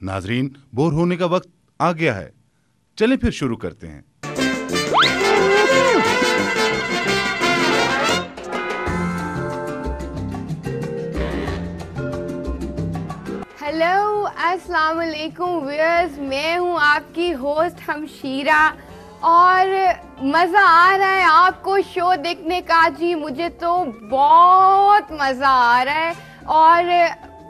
नाजरीन, बोर होने का वक्त आ गया है, चलें फिर शुरू करते हैं। हेलो, अस्सलाम वालेकुम व्यूअर्स, मैं हूँ आपकी होस्ट हमशीरा और मज़ा आ रहा है आपको शो देखने का। जी मुझे तो बहुत मज़ा आ रहा है और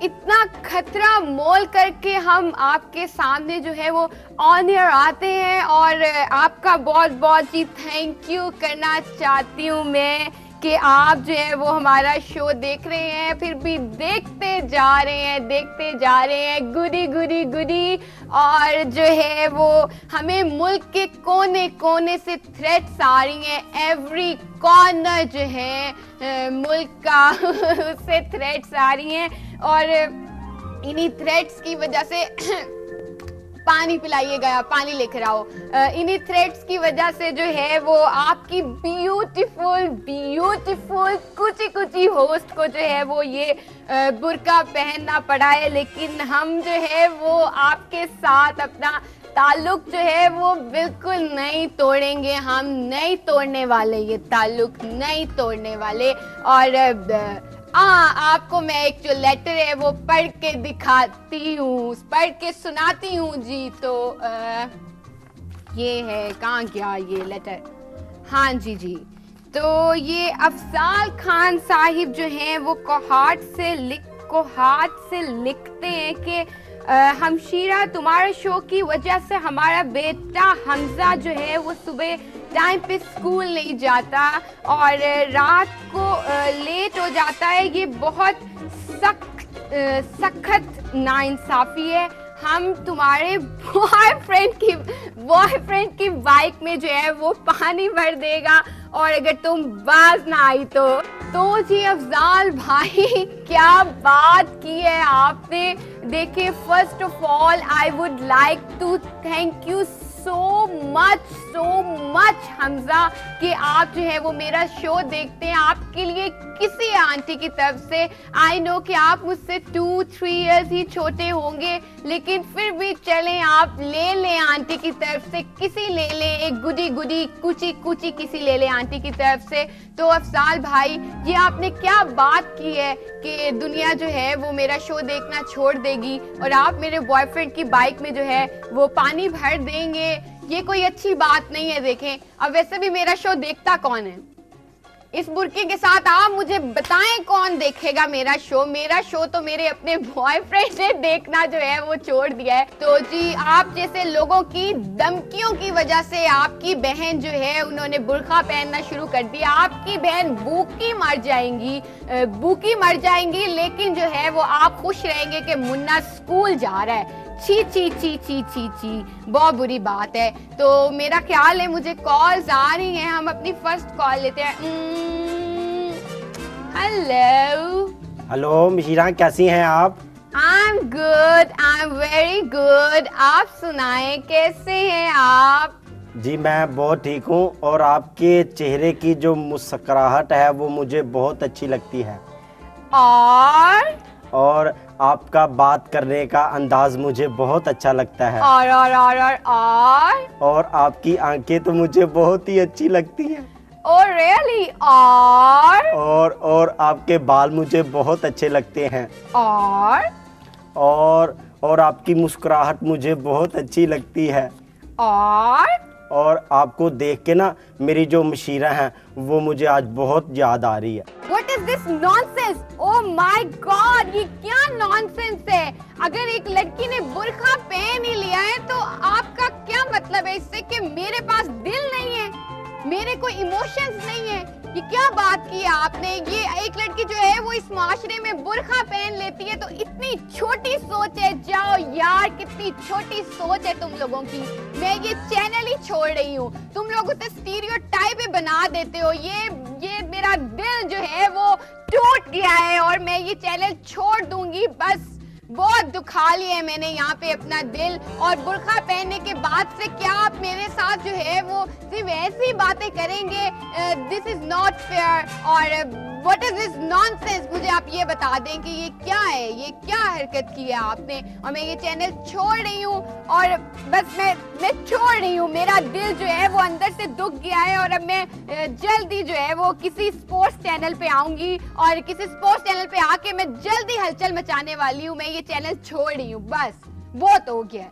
इतना खतरा मोल करके हम आपके सामने जो है वो ऑन एयर आते हैं और आपका बहुत बहुत जी थैंक यू करना चाहती हूँ मैं कि आप जो है वो हमारा शो देख रहे हैं, फिर भी देखते जा रहे हैं गुडी गुडी गुडी। और जो है वो हमें मुल्क के कोने कोने से थ्रेट्स आ रही हैं, एवरी कॉर्नर जो है मुल्क का उससे थ्रेट्स आ रही हैं और इन्हीं थ्रेट्स की वजह से पानी पिलाइएगा, पानी लेकर आओ। इन्हीं थ्रेड्स की वजह से जो है वो आपकी ब्यूटीफुल ब्यूटीफुल कुची कुची होस्ट को जो है वो ये बुर्का पहनना पड़ा है, लेकिन हम जो है वो आपके साथ अपना ताल्लुक जो है वो बिल्कुल नहीं तोड़ेंगे। हम नहीं तोड़ने वाले, ये ताल्लुक नहीं तोड़ने वाले। और आपको मैं एक जो लेटर है वो पढ़ के दिखाती हूँ, पढ़ के सुनाती हूँ जी। तो ये है, कहाँ गया ये लेटर? हाँ जी जी, तो ये अफजाल खान साहिब जो हैं वो कोहाट से लिखते हैं कि हमशीरा, तुम्हारे शो की वजह से हमारा बेटा हमजा जो है वो सुबह टाइम पे स्कूल नहीं जाता और रात को लेट हो जाता है। ये बहुत सख्त नाइंसाफी है। हम तुम्हारे बॉयफ्रेंड की बाइक में जो है वो पानी भर देगा और अगर तुम बाज ना आई तो जी अफजाल भाई क्या बात की है आपने। देखिए, first of all I would like to thank you so much Hamza कि आप जो है वो मेरा शो देखते हैं। आपके लिए किसी आंटी की तरफ से, आई नो कि आप मुझसे 2-3 इयर्स ही छोटे होंगे, लेकिन फिर भी चलें, आप ले लें आंटी की तरफ से, किसी ले लें, एक गुडी गुडी कुची कुची किसी ले लें आंटी की तरफ से। तो अफजाल भाई, ये आपने क्या बात की है कि दुनिया जो है वो मेरा शो देखना छोड़ देगी और आप मेरे बॉयफ्रेंड की बाइक में जो है वो पानी भर देंगे? ये कोई अच्छी बात नहीं है। देखें, अब वैसे भी मेरा शो देखता कौन है? इस बुर्के के साथ आप मुझे बताएं कौन देखेगा मेरा शो? मेरा शो तो मेरे अपने बॉयफ्रेंड ने देखना जो है वो छोड़ दिया है। तो जी, आप जैसे लोगों की धमकियों की वजह से आपकी बहन जो है उन्होंने बुर्का पहनना शुरू कर दिया। आपकी बहन भूखी मर जाएंगी, लेकिन जो है वो आप खुश रहेंगे कि मुन्ना स्कूल जा रहा है। ची ची ची ची ची ची, बहुत बुरी बात है। तो मेरा ख्याल है मुझे कॉल्स आ रही हैं, हम अपनी फर्स्ट कॉल लेते हैं। हेलो मिशीरा, कैसी हैं आप? I am good, I am very good. आप सुनाएं, कैसे हैं आप? जी मैं बहुत ठीक हूँ और आपके चेहरे की जो मुस्कुराहट है वो मुझे बहुत अच्छी लगती है और आपका बात करने का अंदाज मुझे बहुत अच्छा लगता है और आपकी आंखें तो मुझे बहुत ही अच्छी लगती हैं। Oh really? और आपके बाल मुझे बहुत अच्छे लगते हैं और आपकी मुस्कुराहट मुझे बहुत अच्छी लगती है और आपको देख के ना मेरी जो मशीरा हैं वो मुझे आज बहुत याद आ रही है। What is this nonsense? Oh my God, ये क्या nonsense है? अगर एक लड़की ने बुर्का पहन ही लिया है तो आपका क्या मतलब है इससे कि मेरे पास दिल नहीं है, मेरे कोई इमोशंस नहीं है? ये क्या बात की है आपने? ये एक लड़की जो है वो इस माशरे में बुर्का पहन लेती है तो इतनी छोटी सोच है। जाओ यार, कितनी छोटी सोच है तुम लोगों की। मैं ये चैनल ही छोड़ रही हूँ, तुम लोग उसे स्टीरियोटाइप पे बना देते हो। ये मेरा दिल जो है वो टूट गया है और मैं ये चैनल छोड़ दूंगी। बस बहुत दुखा लिया है मैंने यहाँ पे अपना दिल। और बुर्का पहनने के बाद से क्या आप मेरे साथ जो है वो सिर्फ ऐसी बातें करेंगे? This is not fair. और व्हाट इज दिस नॉनसेंस? मुझे आप ये बता दें कि ये क्या है, ये क्या हरकत की है आपने, और मैं ये चैनल छोड़ रही हूँ, और बस मैं छोड़ रही हूँ। मेरा दिल जो है वो अंदर से दुख गया है, और अब मैं जल्दी जो है वो किसी स्पोर्ट्स चैनल पे आऊंगी, और किसी स्पोर्ट्स चैनल पे आके मैं जल्दी हलचल मचाने वाली हूँ। मैं ये चैनल छोड़ रही हूँ, बस बहुत हो गया।